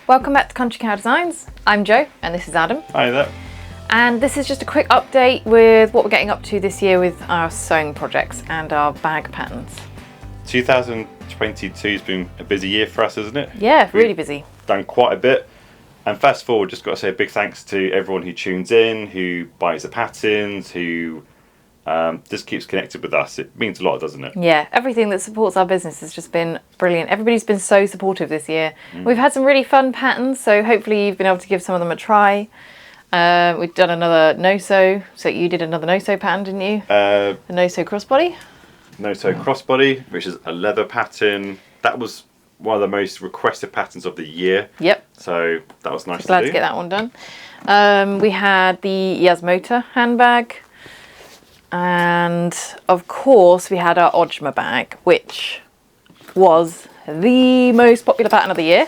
Welcome back to Country Cow Designs. I'm Jo and this is Adam. Hi there. And this is just a quick update with what we're getting up to this year with our sewing projects and our bag patterns. 2022 has been a busy year for us, isn't it? Yeah, really busy. Done quite a bit. And fast forward, just got to say a big thanks to everyone who tunes in, who buys the patterns, who just keeps connected with us. It means a lot, doesn't it? Yeah, everything that supports our business has just been brilliant. Everybody's been so supportive this year. We've had some really fun patterns, so hopefully you've been able to give some of them a try. We've done another no-sew, so you did another no-sew pattern, didn't you? The no-sew crossbody. No-sew crossbody, which is a leather pattern. That was one of the most requested patterns of the year. Yep. So that was nice Glad to do. to get that one done. We had the Yasmota handbag. And of course we had our Ojma bag, which was the most popular pattern of the year.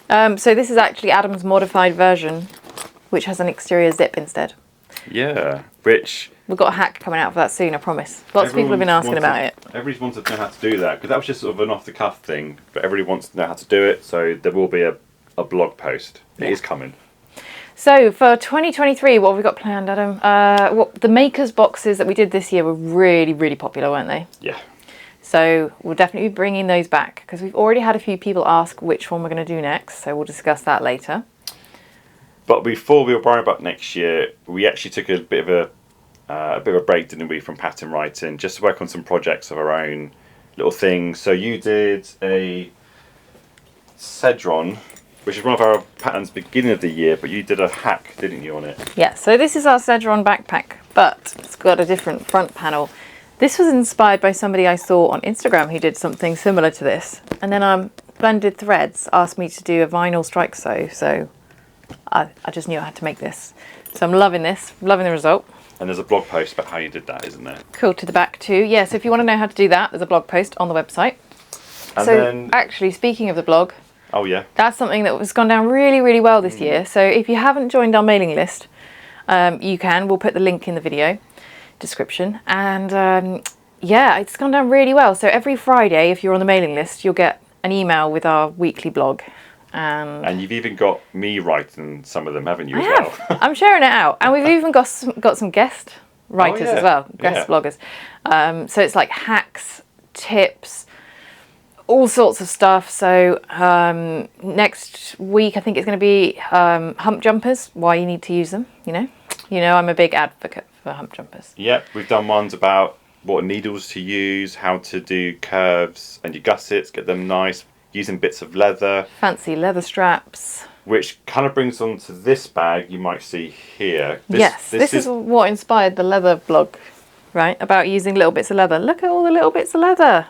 So this is actually Adam's modified version, which has an exterior zip instead. Yeah, which... We've got a hack coming out for that soon, I promise. Lots of people have been asking about it. Everybody wanted to know how to do that, because that was just sort of an off-the-cuff thing, but everybody wants to know how to do it, so there will be a blog post. It is coming. So for 2023, what have we got planned, Adam? The makers boxes that we did this year were really, really popular, weren't they? Yeah. So we'll definitely be bringing those back, because we've already had a few people ask which one we're going to do next, so we'll discuss that later. But before we were worrying about next year, we actually took a bit of a break, didn't we, from pattern writing, just to work on some projects of our own little things. So you did a Cedron, which is one of our patterns beginning of the year, but you did a hack, didn't you, on it? Yeah, so this is our Cedron backpack, but it's got a different front panel. This was inspired by somebody I saw on Instagram who did something similar to this. And then Blended Threads asked me to do a vinyl strike sew, so I just knew I had to make this. So I'm loving this, loving the result. And there's a blog post about how you did that, isn't there? Cool, to the back too. Yeah, so if you want to know how to do that, there's a blog post on the website. And so then, actually, speaking of the blog, oh yeah, that's something that has gone down really, really well this year. So if you haven't joined our mailing list, you can. We'll put the link in the video description. And yeah, it's gone down really well. So every Friday, if you're on the mailing list, you'll get an email with our weekly blog. And you've even got me writing some of them, haven't you, as well? I'm sharing it out. And we've even got some guest writers as well, guest bloggers. So it's like hacks, tips, all sorts of stuff. So next week, I think it's going to be hump jumpers, why you need to use them, you know. I'm a big advocate for hump jumpers. Yep, we've done ones about what needles to use, how to do curves and your gussets, get them nice, using bits of leather. Fancy leather straps. Which kind of brings on to this bag you might see here. This is what inspired the leather blog, right? About using little bits of leather. Look at all the little bits of leather.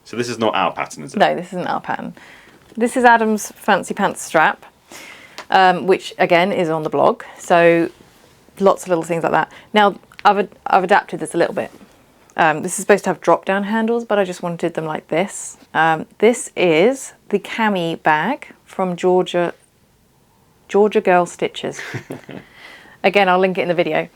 So this is not our pattern, is it? No, this isn't our pattern. This is Adam's fancy pants strap, which again is on the blog. So lots of little things like that. Now I've adapted this a little bit. This is supposed to have drop-down handles, but I just wanted them like this. This is the cami bag from Georgia Girl Stitches. Again, I'll link it in the video.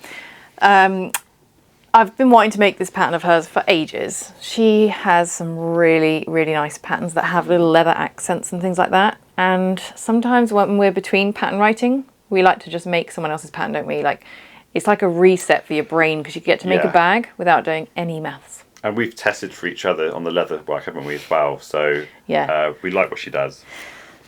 I've been wanting to make this pattern of hers for ages. She has some really, really nice patterns that have little leather accents and things like that. And sometimes when we're between pattern writing, we like to just make someone else's pattern, don't we? It's like a reset for your brain, because you get to make a bag without doing any maths. And we've tested for each other on the leather work, haven't we, as well? So yeah, we like what she does.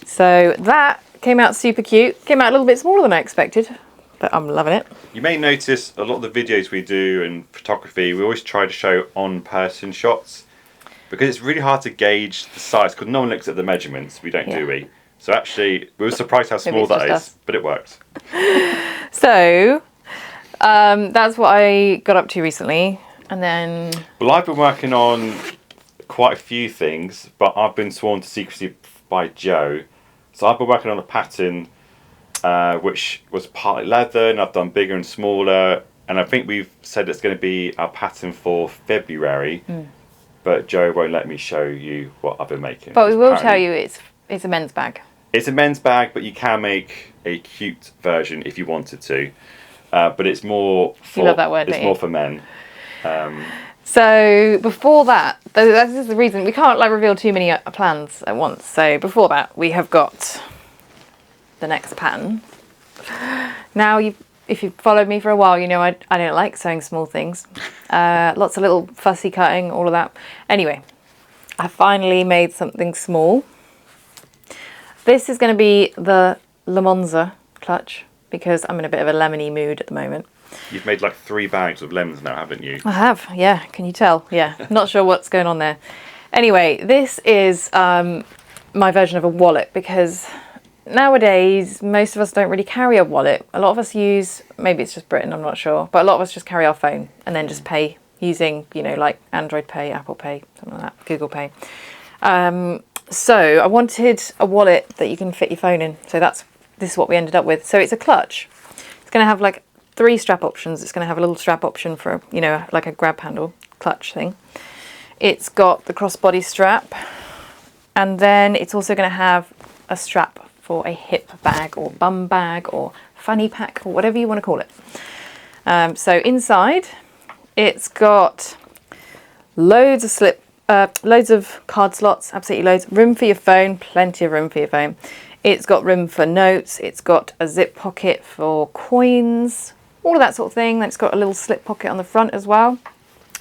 So that came out super cute. Came out a little bit smaller than I expected, but I'm loving it. You may notice a lot of the videos we do and photography, we always try to show on-person shots, because it's really hard to gauge the size, because no one looks at the measurements. We don't, do we? So actually, we were surprised how small that is, but it worked. So that's what I got up to recently. And then... Well, I've been working on quite a few things, but I've been sworn to secrecy by Jo. So I've been working on a pattern which was partly leather, and I've done bigger and smaller. And I think we've said it's going to be our pattern for February. But Jo won't let me show you what I've been making. But we will tell you it's a men's bag. It's a men's bag, but you can make a cute version if you wanted to. But it's more for, you love that word, it's more for men. So before that, this is the reason we can't reveal too many plans at once. So before that, we have got the next pattern. Now, if you've followed me for a while, you know I don't like sewing small things. Lots of little fussy cutting, all of that. Anyway, I finally made something small. This is going to be the Lemonza clutch because I'm in a bit of a lemony mood at the moment. You've made like 3 bags of lemons now, haven't you? I have, yeah. Can you tell? Yeah. Not sure what's going on there. Anyway, this is my version of a wallet because nowadays most of us don't really carry a wallet. A lot of us use, maybe it's just Britain, I'm not sure, but a lot of us just carry our phone and then just pay using, you know, like Android Pay, Apple Pay, something like that, Google Pay. So I wanted a wallet that you can fit your phone in. So this is what we ended up with. So it's a clutch. It's going to have like 3 strap options. It's going to have a little strap option for, you know, like a grab handle clutch thing. It's got the crossbody strap, and then it's also going to have a strap for a hip bag or bum bag or fanny pack or whatever you want to call it. So inside, it's got loads of card slots, absolutely loads. Room for your phone, plenty of room for your phone. It's got room for notes. It's got a zip pocket for coins, all of that sort of thing. Then it's got a little slip pocket on the front as well.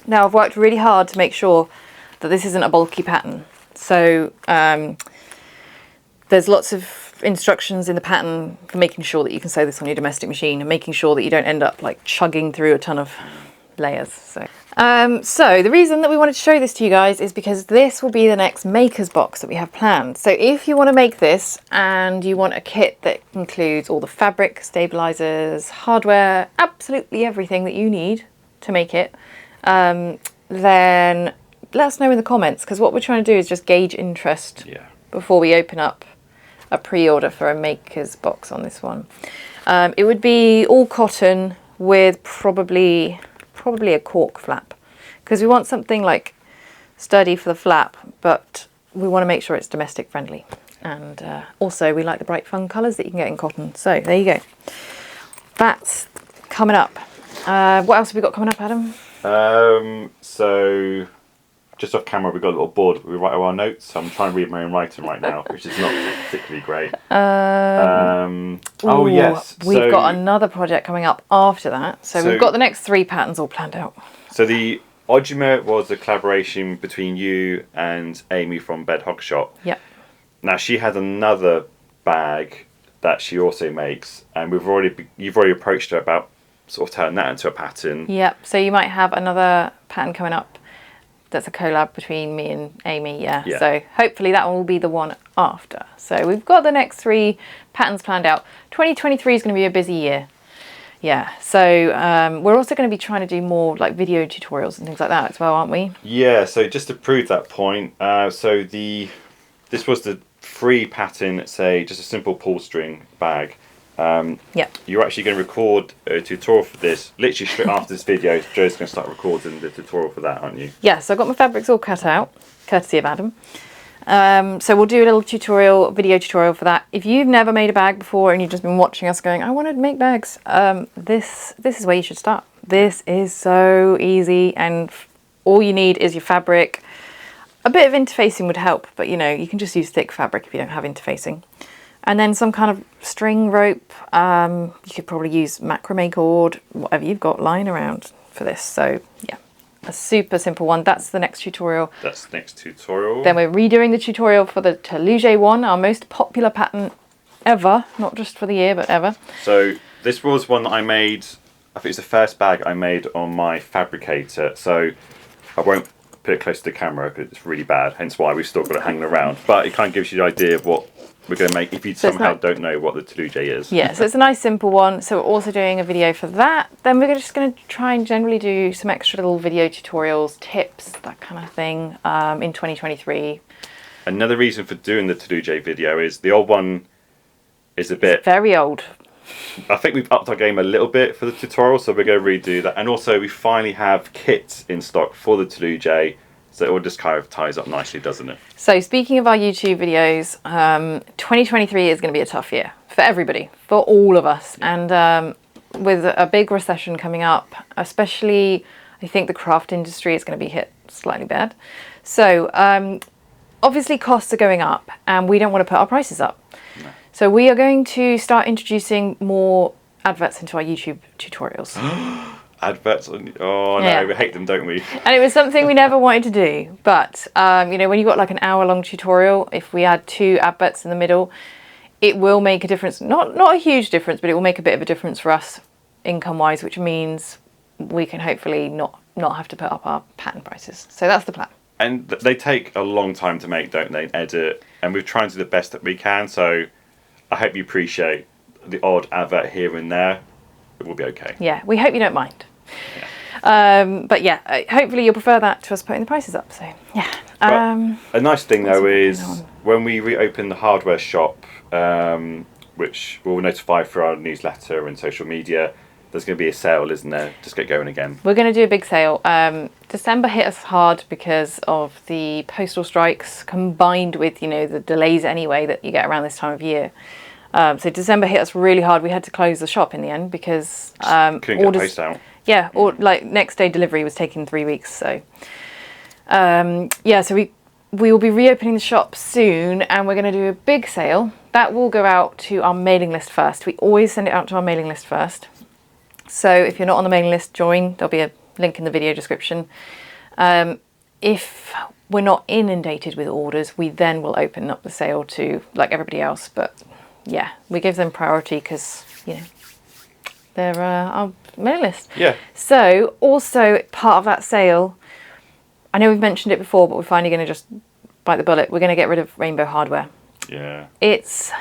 Now, I've worked really hard to make sure that this isn't a bulky pattern. So there's lots of instructions in the pattern for making sure that you can sew this on your domestic machine and making sure that you don't end up like chugging through a ton of layers. So the reason that we wanted to show this to you guys is because this will be the next maker's box that we have planned. So if you want to make this and you want a kit that includes all the fabric, stabilizers, hardware, absolutely everything that you need to make it, then let us know in the comments, because what we're trying to do is just gauge interest before we open up a pre-order for a maker's box on this one. It would be all cotton with probably a cork flap, because we want something like sturdy for the flap, but we want to make sure it's domestic friendly. And also we like the bright fun colours that you can get in cotton. So there you go. That's coming up. What else have we got coming up, Adam? So just off camera, we've got a little board where we write our notes. I'm trying to read my own writing right now, which is not particularly great. Oh yes, we've got another project coming up after that. So we've got the next 3 patterns all planned out. So the Ojima was a collaboration between you and Amy from Bed Hog Shop. Yep. Now she has another bag that she also makes, and you've already approached her about sort of turning that into a pattern. Yep. So you might have another pattern coming up that's a collab between me and Amy. Yeah. So hopefully that one will be the one after. So we've got the next 3 patterns planned out. 2023 is going to be a busy year. Yeah. So we're also going to be trying to do more like video tutorials and things like that as well, aren't we? Yeah. So just to prove that point, this was the free pattern, say just a simple pull string bag. You're actually going to record a tutorial for this literally straight after this video. Joe's going to start recording the tutorial for that, aren't you? Yeah, so I've got my fabrics all cut out, courtesy of Adam. So we'll do a little video tutorial for that. If you've never made a bag before and you've just been watching us going, I want to make bags, this is where you should start. This is so easy, and all you need is your fabric. A bit of interfacing would help, but you know, you can just use thick fabric if you don't have interfacing. And then some kind of string rope. You could probably use macrame cord, whatever you've got lying around for this. So yeah, a super simple one. That's the next tutorial. That's the next tutorial. Then we're redoing the tutorial for the Toulouse one, our most popular pattern ever. Not just for the year, but ever. So this was one that I made, I think it's the first bag I made on my fabricator. So I won't put it close to the camera because it's really bad, hence why we've still got it hanging around. But it kind of gives you the idea of what we're going to make if you somehow don't know what the Toulouse is. Yeah, so it's a nice simple one. So we're also doing a video for that. Then we're just going to try and generally do some extra little video tutorials, tips, that kind of thing in 2023. Another reason for doing the Toulouse video is the old one is it's very old. I think we've upped our game a little bit for the tutorial, so we're going to redo that. And also we finally have kits in stock for the Toulouse. So it all just kind of ties up nicely, doesn't it? So speaking of our YouTube videos, 2023 is going to be a tough year for everybody, for all of us. And with a big recession coming up, especially I think the craft industry is going to be hit slightly bad. So obviously costs are going up and we don't want to put our prices up. No. So we are going to start introducing more adverts into our YouTube tutorials. Adverts on... Oh, no, Yeah. we hate them, don't we? And it was something we never wanted to do. But, you know, when you've got like an hour-long tutorial, if we add 2 adverts in the middle, it will make a difference. Not a huge difference, but it will make a bit of a difference for us income-wise, which means we can hopefully not have to put up our pattern prices. So that's the plan. And they take a long time to make, don't they? Edit. And we're trying to do the best that we can. So I hope you appreciate the odd advert here and there. It will be okay. Yeah, we hope you don't mind. Yeah. But yeah, hopefully you'll prefer that to us putting the prices up. So yeah. A nice thing though is on? when we reopen the hardware shop, which we'll notify through our newsletter and social media, there's going to be a sale, isn't there? Just get going again. We're going to do a big sale. December hit us hard because of the postal strikes combined with, you know, the delays anyway that you get around this time of year. So December hit us really hard. We had to close the shop in the end because Couldn't get the post out. Yeah, or like next day delivery was taking 3 weeks. So yeah, so we will be reopening the shop soon, and we're going to do a big sale that will go out to our mailing list first. We always send it out to our mailing list first. So if you're not on the mailing list, join. There'll be a link in the video description. If we're not inundated with orders, we then will open up the sale to like everybody else. But yeah, we give them priority because, you know, they're our mailing list. Yeah. So also part of that sale, I know we've mentioned it before, but we're finally going to just bite the bullet. We're going to get rid of Rainbow hardware. Yeah. It's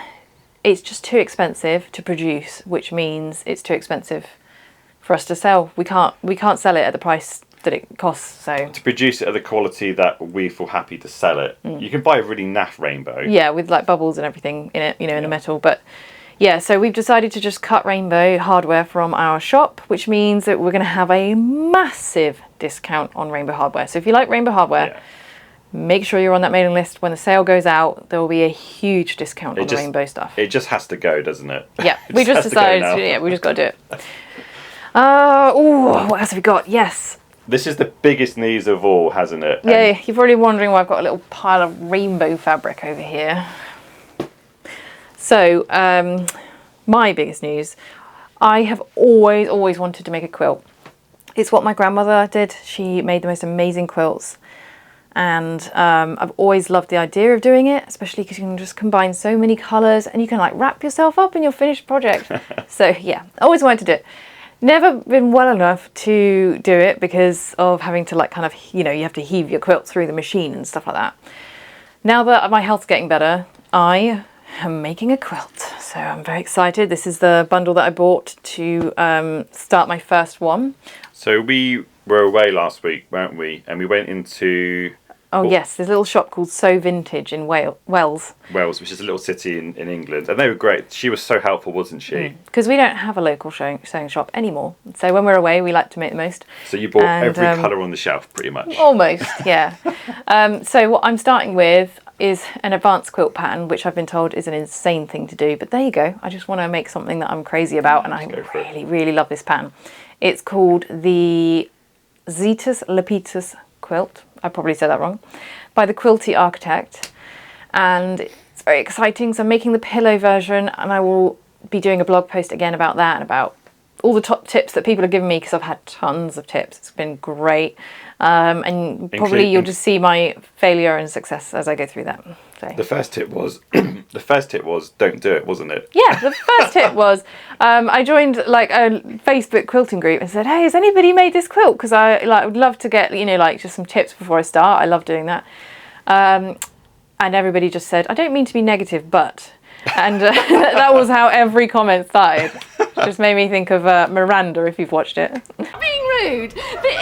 just too expensive to produce, which means it's too expensive for us to sell. We can't sell it at the price that it costs. So To produce it at the quality that we feel happy to sell it, you can buy a really naff rainbow. yeah, with like bubbles and everything in it, you know, in the metal. But yeah, so we've decided to just cut Rainbow hardware from our shop, which means that we're going to have a massive discount on Rainbow hardware. So if you like Rainbow hardware, make sure you're on that mailing list. When the sale goes out, there will be a huge discount on the Rainbow stuff. It just has to go, doesn't it? Yeah, we just decided, yeah, we just got to do it. What else have we got? Yes. This is the biggest news of all, hasn't it? Yeah, you're probably wondering why I've got a little pile of rainbow fabric over here. So, my biggest news, I have always wanted to make a quilt. It's what my grandmother did. She made the most amazing quilts. And I've always loved the idea of doing it, especially because you can just combine so many colours and you can like wrap yourself up in your finished project. So yeah, I always wanted to do it. Never been well enough to do it because of having to like kind of, you know, you have to heave your quilt through the machine and stuff like that. Now that my health's getting better, I am making a quilt. So I'm very excited. This is the bundle that I bought to start my first one. So we were away last week, weren't we? And we went into... Oh yes, there's a little shop called So Vintage in Wells. Wells, which is a little city in England. And they were great. She was so helpful, wasn't she? Because we don't have a local sewing shop anymore. So when we're away, we like to make the most. So you bought every colour on the shelf, pretty much. Almost, yeah. So what I'm starting with is an advanced quilt pattern, which I've been told is an insane thing to do. But there you go. I just want to make something that I'm crazy about. And I really love this pattern. It's called the Zetus Lepitus quilt. I probably said that wrong, by the Quilty architect, and it's very exciting. So I'm making the pillow version, and I will be doing a blog post again about that and about all the top tips that people have given me, because I've had tons of tips. It's been great, and probably you'll just see my failure and success as I go through that. So. The first tip was don't do it, wasn't it? Yeah, the first tip was I joined like a Facebook quilting group and said, hey, has anybody made this quilt? Because I would love to get, you know, like just some tips before I start. I love doing that. And everybody just said, I don't mean to be negative, but... And that was how every comment started. Just made me think of Miranda, if you've watched it. Being rude, but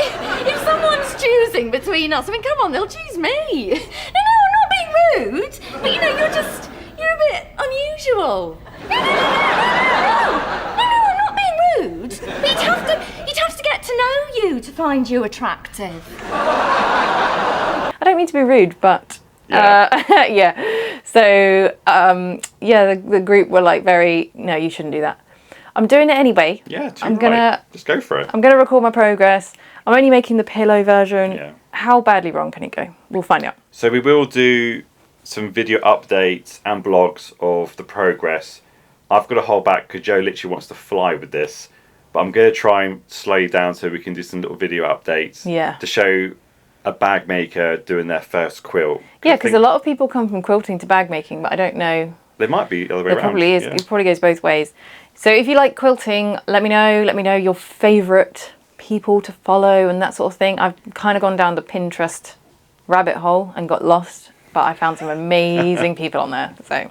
if someone's choosing between us, I mean, come on, they'll choose me. No, I'm not being rude, but you know, you're a bit unusual. No, I'm not being rude. But you'd have to get to know you to find you attractive. I don't mean to be rude, but... Yeah. Yeah. So, yeah, the group were like very, no, you shouldn't do that. I'm doing it anyway. Yeah, just go for it. I'm going to record my progress. I'm only making the pillow version. Yeah. How badly wrong can it go? We'll find out. So we will do some video updates and blogs of the progress. I've got to hold back because Joe literally wants to fly with this, but I'm going to try and slow you down so we can do some little video updates to show a bag maker doing their first quilt. Yeah, because a lot of people come from quilting to bag making, but I don't know. There might be the other way around. There probably is. It probably goes both ways. So if you like quilting, let me know. Let me know your favourite people to follow and that sort of thing. I've kind of gone down the Pinterest rabbit hole and got lost, but I found some amazing people on there. So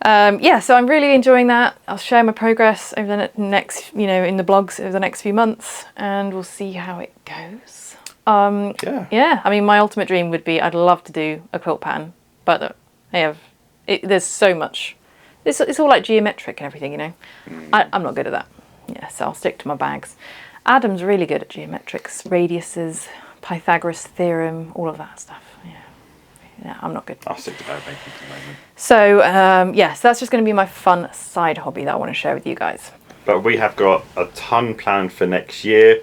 yeah, so I'm really enjoying that. I'll share my progress over the next, in the blogs over the next few months, and we'll see how it goes. Yeah, I mean, my ultimate dream would be I'd love to do a quilt pattern, but there's so much. It's all like geometric and everything, I'm not good at that. Yeah, so I'll stick to my bags. Adam's really good at geometrics, radiuses, Pythagoras theorem, all of that stuff. Yeah, I'm not good. I'll stick to bag making for the moment. So yeah, so that's just going to be my fun side hobby that I want to share with you guys. But we have got a ton planned for next year.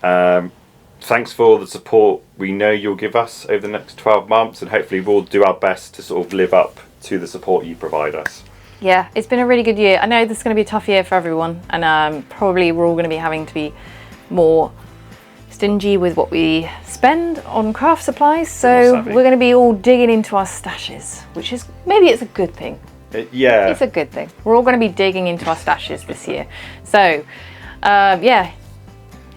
Thanks for all the support we know you'll give us over the next 12 months, and hopefully we'll do our best to sort of live up to the support you provide us. Yeah, it's been a really good year. I know this is going to be a tough year for everyone, and probably we're all going to be having to be more stingy with what we spend on craft supplies, so we're going to be all digging into our stashes, which is, maybe it's a good thing. Yeah. It's a good thing. We're all going to be digging into our stashes this year. So, yeah.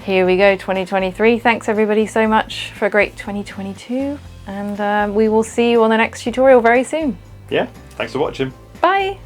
Here we go, 2023. Thanks everybody so much for a great 2022, and we will see you on the next tutorial very soon. Yeah, thanks for watching. Bye.